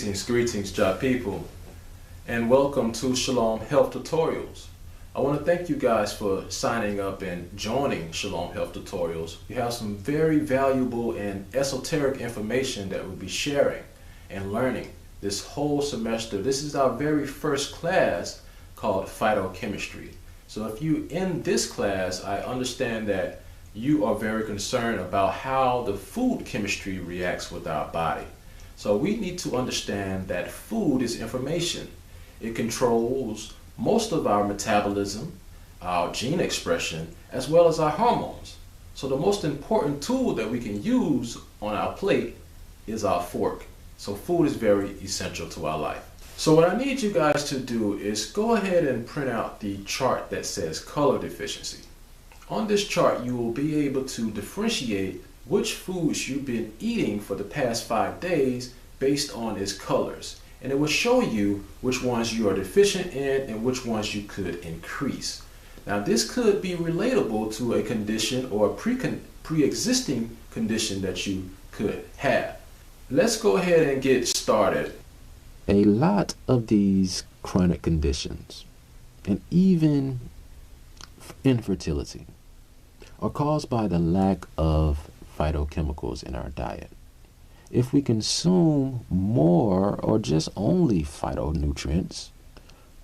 Greetings, Jah people, and welcome to Shalom Health Tutorials. I want to thank you guys for signing up and joining Shalom Health Tutorials. We have some very valuable and esoteric information that we'll be sharing and learning this whole semester. This is our very first class called Phytochemistry. So if you in this class, I understand that you are very concerned about how the food chemistry reacts with our body. So we need to understand that food is information. It controls most of our metabolism, our gene expression, as well as our hormones. So the most important tool that we can use on our plate is our fork. So food is very essential to our life. So what I need you guys to do is go ahead and print out the chart that says color deficiency. On this chart, you will be able to differentiate which foods you've been eating for the past 5 days based on its colors. And it will show you which ones you are deficient in and which ones you could increase. Now this could be relatable to a condition or a pre-existing condition that you could have. Let's go ahead and get started. A lot of these chronic conditions and even infertility are caused by the lack of phytochemicals in our diet. If we consume more or just only phytonutrients,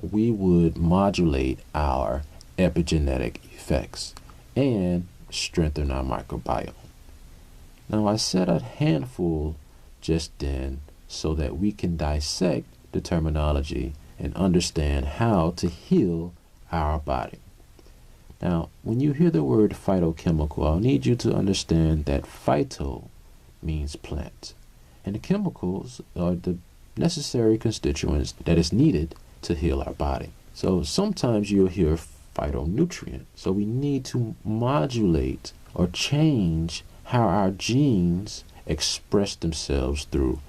we would modulate our epigenetic effects and strengthen our microbiome. Now, I said a handful just then so that we can dissect the terminology and understand how to heal our body. Now, when you hear the word phytochemical, I'll need you to understand that phyto means plant, and the chemicals are the necessary constituents that is needed to heal our body. So sometimes you'll hear phytonutrient. So we need to modulate or change how our genes express themselves through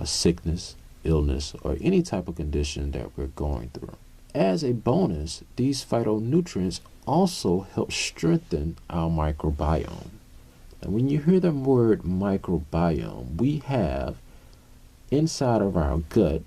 sickness, illness, or any type of condition that we're going through. As a bonus, these phytonutrients also help strengthen our microbiome. And when you hear the word microbiome, we have inside of our gut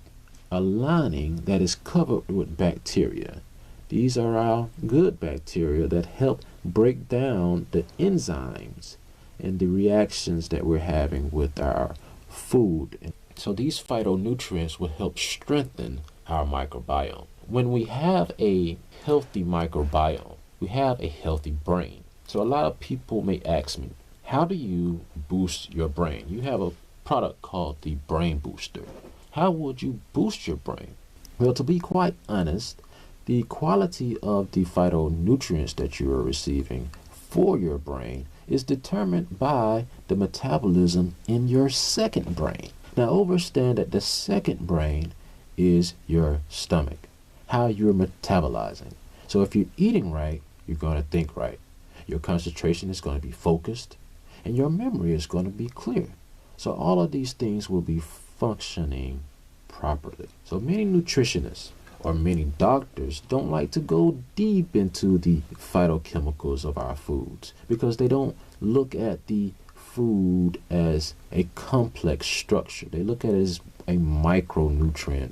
a lining that is covered with bacteria. These are our good bacteria that help break down the enzymes and the reactions that we're having with our food. So these phytonutrients will help strengthen our microbiome. When we have a healthy microbiome, we have a healthy brain. So a lot of people may ask me, how do you boost your brain? You have a product called the Brain Booster. How would you boost your brain? Well, to be quite honest, the quality of the phytonutrients that you are receiving for your brain is determined by the metabolism in your second brain. Now, understand that the second brain is your stomach, how you're metabolizing. So if you're eating right, you're going to think right. Your concentration is going to be focused, and your memory is going to be clear. So all of these things will be functioning properly. So many nutritionists or many doctors don't like to go deep into the phytochemicals of our foods because they don't look at the food as a complex structure. They look at it as a micronutrient,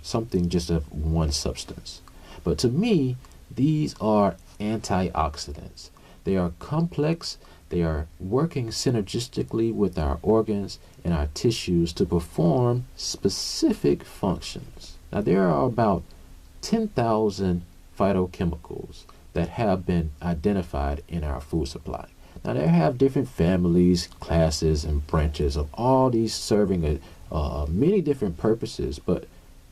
something just of one substance. But to me, these are antioxidants. They are complex. They are working synergistically with our organs and our tissues to perform specific functions. Now, there are about 10,000 phytochemicals that have been identified in our food supply. Now, they have different families, classes, and branches of all these serving many different purposes, but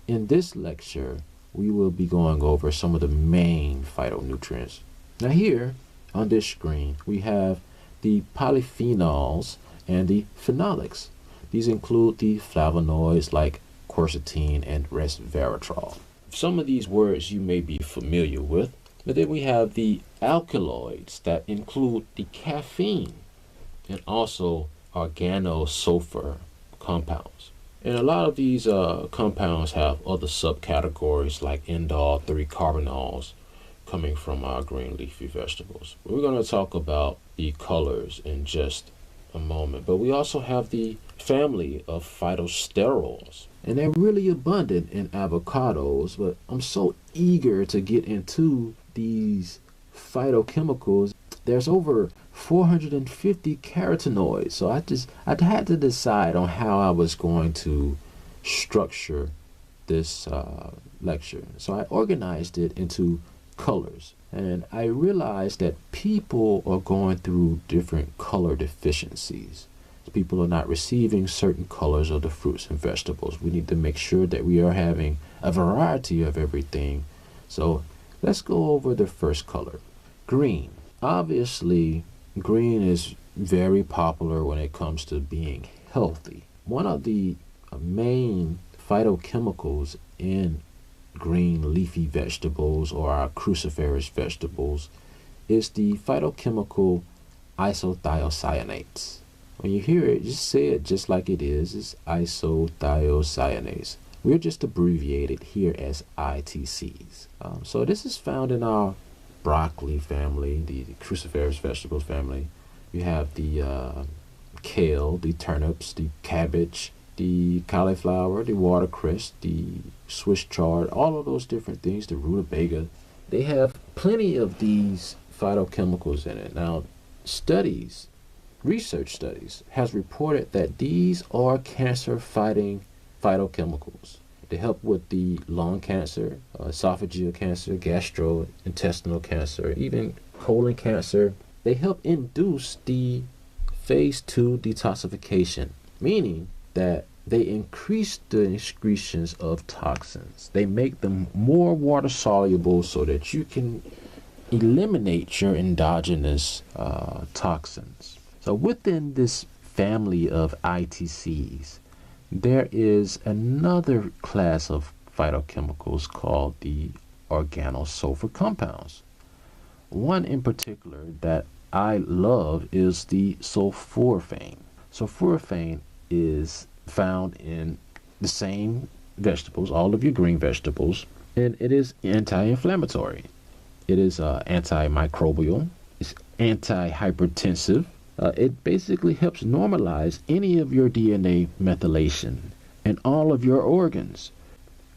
in this lecture, we will be going over some of the main phytonutrients. Now here on this screen, we have the polyphenols and the phenolics. These include the flavonoids like quercetin and resveratrol. Some of these words you may be familiar with, but then we have the alkaloids that include the caffeine and also organosulfur compounds. And a lot of these compounds have other subcategories like indole 3-carbinols coming from our green leafy vegetables. We're going to talk about the colors in just a moment. But we also have the family of phytosterols, and they're really abundant in avocados. But I'm so eager to get into these phytochemicals. There's over 450 carotenoids, so I had to decide on how I was going to structure this lecture. So I organized it into colors, and I realized that people are going through different color deficiencies. People are not receiving certain colors of the fruits and vegetables. We need to make sure that we are having a variety of everything. So let's go over the first color, green. Obviously, green is very popular when it comes to being healthy. One of the main phytochemicals in green leafy vegetables, or our cruciferous vegetables, is the phytochemical isothiocyanates. When you hear it, just say it just like it is. It's isothiocyanates. We're just abbreviated here as ITCs. So this is found in our broccoli family, the cruciferous vegetables family. You have the kale, the turnips, the cabbage, the cauliflower, the watercress, the Swiss chard, all of those different things, the rutabaga. They have plenty of these phytochemicals in it. Now, research studies has reported that these are cancer-fighting phytochemicals. They help with the lung cancer, esophageal cancer, gastrointestinal cancer, even colon cancer. They help induce the phase 2 detoxification, meaning that they increase the excretions of toxins. They make them more water soluble so that you can eliminate your endogenous toxins. So within this family of ITCs, there is another class of phytochemicals called the organosulfur compounds. One in particular that I love is the sulforaphane. Sulforaphane is found in the same vegetables, all of your green vegetables, and it is anti-inflammatory. It is antimicrobial. It's anti-hypertensive. It basically helps normalize any of your DNA methylation in all of your organs.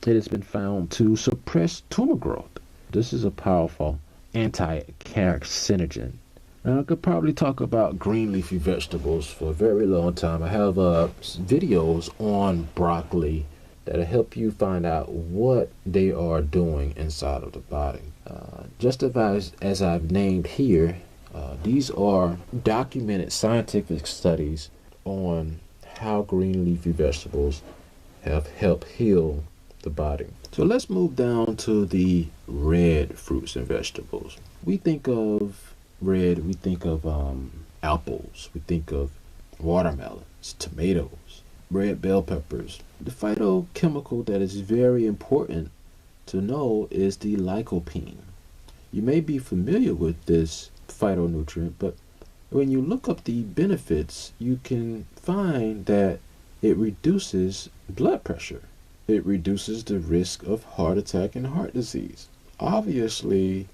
It has been found to suppress tumor growth. This is a powerful anti-carcinogen. Now, I could probably talk about green leafy vegetables for a very long time. I have videos on broccoli that'll help you find out what they are doing inside of the body. Just as I've named here, these are documented scientific studies on how green leafy vegetables have helped heal the body. So let's move down to the red fruits and vegetables. We think of red, we think of apples, we think of watermelons, tomatoes, red bell peppers. The phytochemical that is very important to know is the lycopene. You may be familiar with this phytonutrient, but when you look up the benefits, you can find that it reduces blood pressure. It reduces the risk of heart attack and heart disease. Obviously,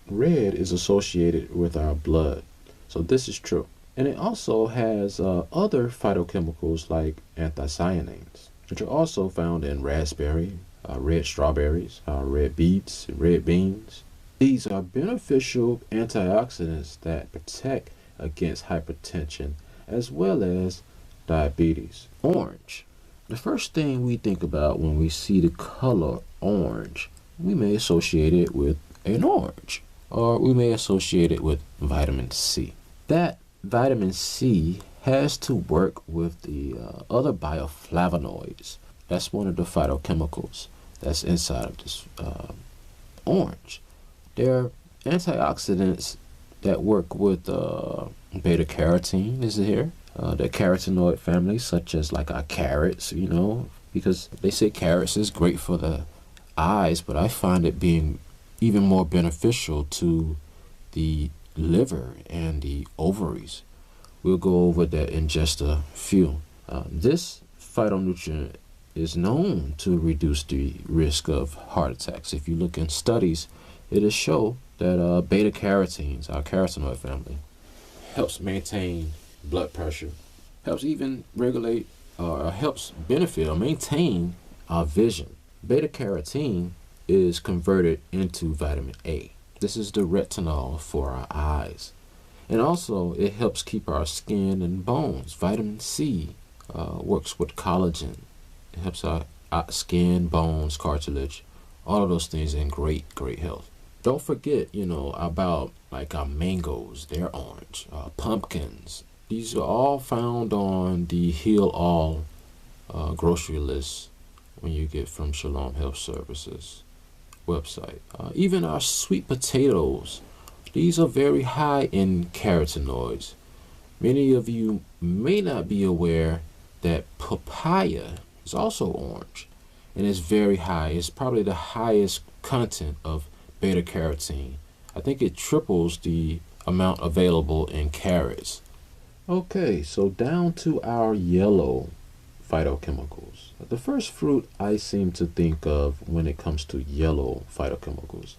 red is associated with our blood, so this is true. And it also has other phytochemicals like anthocyanins, which are also found in raspberry, red strawberries, red beets, and red beans. These are beneficial antioxidants that protect against hypertension as well as diabetes. Orange. The first thing we think about when we see the color orange, we may associate it with an orange, or we may associate it with vitamin C. That vitamin C has to work with the other bioflavonoids. That's one of the phytochemicals that's inside of this orange. There are antioxidants that work with beta carotene is here. The carotenoid family, such as like our carrots, because they say carrots is great for the eyes, but I find it being even more beneficial to the liver and the ovaries. We'll go over that in just a few. This phytonutrient is known to reduce the risk of heart attacks. If you look in studies, it is shown that beta carotenes, our carotenoid family, helps maintain blood pressure, helps even regulate helps benefit or maintain our vision. Beta carotene is converted into vitamin A. This is the retinol for our eyes. And also, it helps keep our skin and bones. Vitamin C works with collagen. It helps our skin, bones, cartilage, all of those things in great health. Don't forget, about like our mangoes, they're orange, pumpkins. These are all found on the Heal All grocery list when you get from Shalom Health Services website. Even our sweet potatoes, these are very high in carotenoids. Many of you may not be aware that papaya is also orange and it's very high. It's probably the highest content of beta carotene. I think it triples the amount available in carrots. Okay, so down to our yellow phytochemicals. The first fruit I seem to think of when it comes to yellow phytochemicals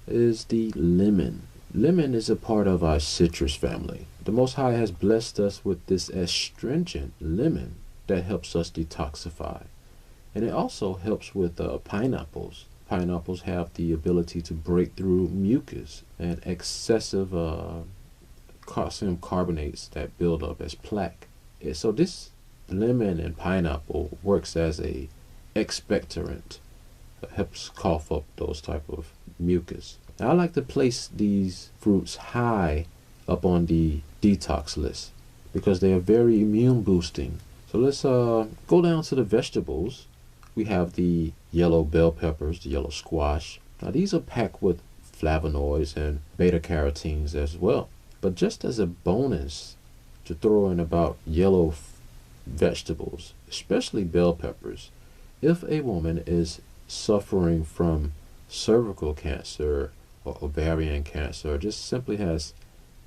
is the lemon. Lemon is a part of our citrus family. The Most High has blessed us with this astringent lemon that helps us detoxify. And it also helps with pineapples. Pineapples have the ability to break through mucus and excessive calcium carbonates that build up as plaque. So this lemon and pineapple works as a expectorant. It helps cough up those type of mucus. Now, I like to place these fruits high up on the detox list because they are very immune boosting. So let's go down to the vegetables. We have the yellow bell peppers, the yellow squash. Now these are packed with flavonoids and beta carotenes as well. But just as a bonus to throw in about yellow vegetables, especially bell peppers, if a woman is suffering from cervical cancer or ovarian cancer, or just simply has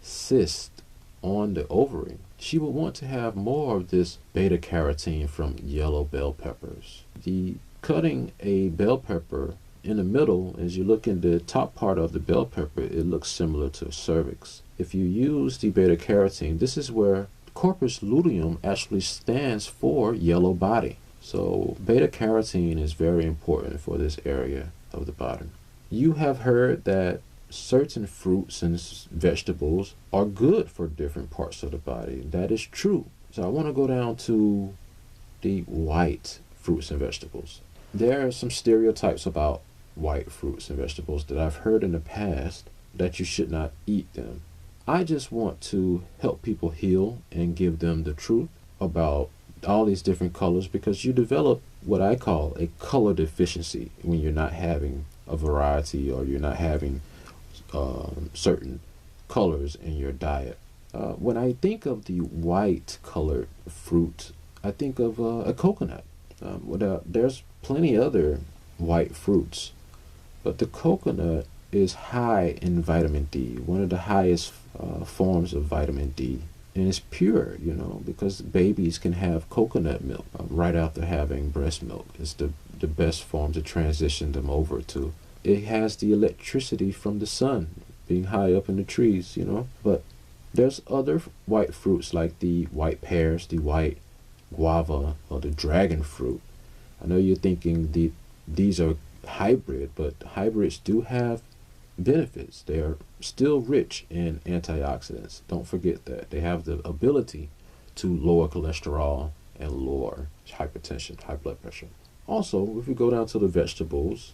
cyst on the ovary, she would want to have more of this beta carotene from yellow bell peppers. The cutting a bell pepper in the middle, as you look in the top part of the bell pepper, it looks similar to a cervix. If you use the beta carotene, this is where corpus luteum actually stands for yellow body. So beta carotene is very important for this area of the body. You have heard that certain fruits and vegetables are good for different parts of the body. That is true. So I want to go down to the white fruits and vegetables. There are some stereotypes about white fruits and vegetables that I've heard in the past that you should not eat them. I just want to help people heal and give them the truth about all these different colors, because you develop what I call a color deficiency when you're not having a variety or you're not having certain colors in your diet. When I think of the white colored fruit, I think of a coconut. There's plenty other white fruits, but the coconut is high in vitamin D, one of the highest forms of vitamin D. And it's pure, because babies can have coconut milk right after having breast milk. It's the best form to transition them over to. It has the electricity from the sun being high up in the trees, But there's other white fruits like the white pears, the white guava, or the dragon fruit. I know you're thinking these are hybrid, but hybrids do have benefits. They are still rich in antioxidants. Don't forget that. They have the ability to lower cholesterol and lower hypertension, high blood pressure. Also, if we go down to the vegetables,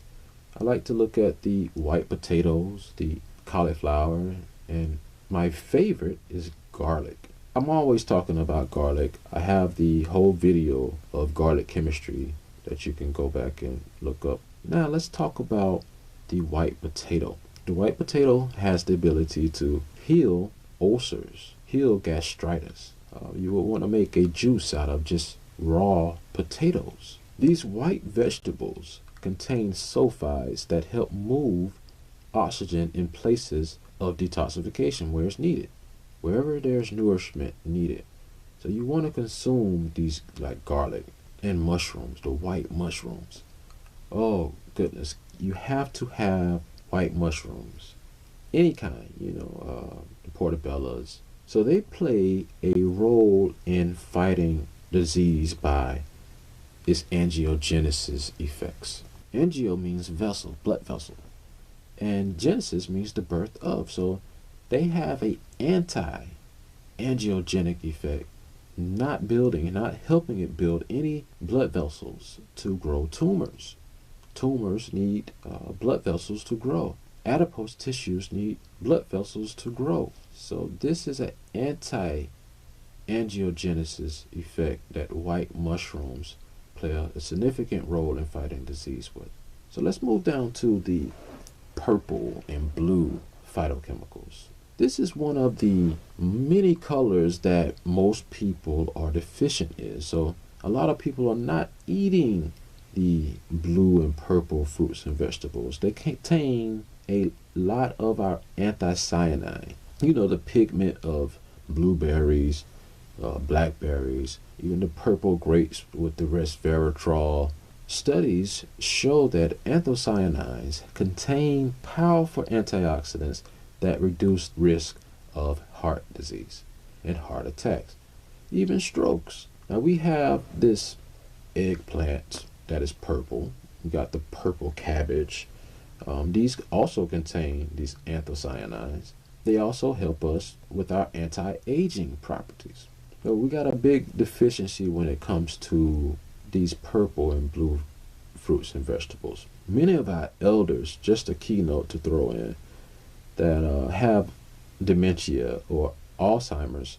I like to look at the white potatoes, the cauliflower, and my favorite is garlic. I'm always talking about garlic. I have the whole video of garlic chemistry that you can go back and look up. Now let's talk about the white potato. The white potato has the ability to heal ulcers, heal gastritis. You will want to make a juice out of just raw potatoes. These white vegetables contain sulfides that help move oxygen in places of detoxification where it's needed, wherever there's nourishment needed. So you want to consume these like garlic and mushrooms, the white mushrooms. Oh goodness, you have to have white mushrooms, any kind, portobellas, So they play a role in fighting disease by its angiogenesis effects. Angio means vessel, blood vessel, and genesis means the birth of. So they have a anti-angiogenic effect, not helping it build any blood vessels to grow tumors. Tumors need blood vessels to grow. Adipose tissues need blood vessels to grow. So this is an anti-angiogenesis effect that white mushrooms play a significant role in fighting disease with. So let's move down to the purple and blue phytochemicals. This is one of the many colors that most people are deficient in. So a lot of people are not eating the blue and purple fruits and vegetables. They contain a lot of our anthocyanin. You know, the pigment of blueberries, blackberries, even the purple grapes with the resveratrol. Studies show that anthocyanins contain powerful antioxidants that reduce risk of heart disease and heart attacks, even strokes. Now we have this eggplant that is purple. We got the purple cabbage. These also contain these anthocyanins. They also help us with our anti-aging properties. So we got a big deficiency when it comes to these purple and blue fruits and vegetables. Many of our elders, just a keynote to throw in, that have dementia or Alzheimer's,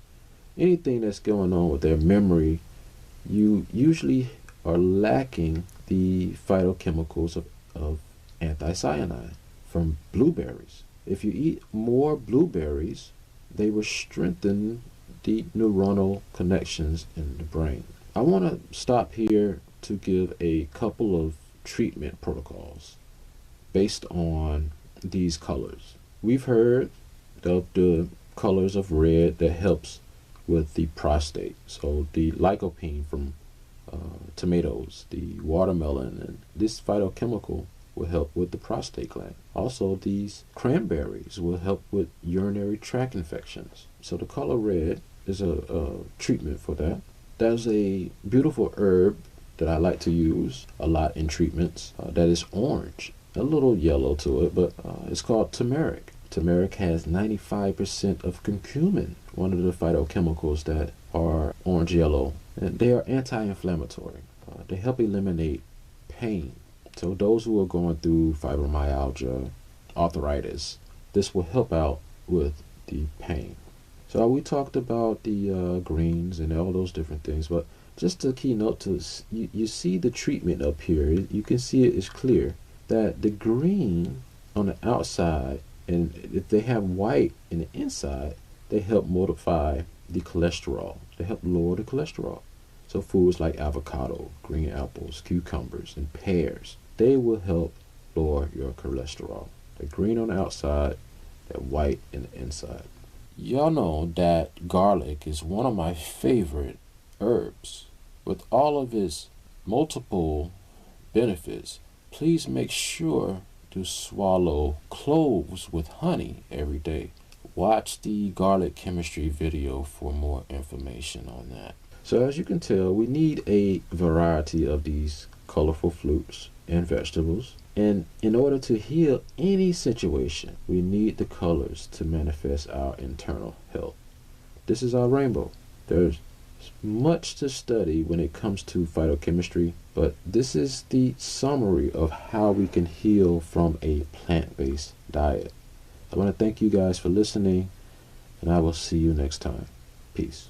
anything that's going on with their memory, you usually are lacking the phytochemicals of anthocyanin from blueberries. If you eat more blueberries, they will strengthen the neuronal connections in the brain. I want to stop here to give a couple of treatment protocols based on these colors. We've heard of the colors of red that helps with the prostate. So the lycopene from tomatoes, the watermelon, and this phytochemical will help with the prostate gland. Also, these cranberries will help with urinary tract infections. So the color red is a treatment for that. There's a beautiful herb that I like to use a lot in treatments that is orange, a little yellow to it, but it's called turmeric. Turmeric has 95% of curcumin, one of the phytochemicals that are orange yellow, and they are anti-inflammatory. They help eliminate pain. So those who are going through fibromyalgia, arthritis, this will help out with the pain. So we talked about the greens and all those different things, but just a keynote to you see the treatment up here. You can see it is clear that the green on the outside, and if they have white in the inside, they help modify the cholesterol. They help lower the cholesterol. So foods like avocado, green apples, cucumbers, and pears, they will help lower your cholesterol. The green on the outside, that white in the inside. Y'all know that garlic is one of my favorite herbs. With all of its multiple benefits, please make sure to swallow cloves with honey every day. Watch the garlic chemistry video for more information on that. So as you can tell, we need a variety of these colorful fruits and vegetables. And in order to heal any situation, we need the colors to manifest our internal health. This is our rainbow. There's much to study when it comes to phytochemistry, but this is the summary of how we can heal from a plant-based diet. I want to thank you guys for listening, and I will see you next time. Peace.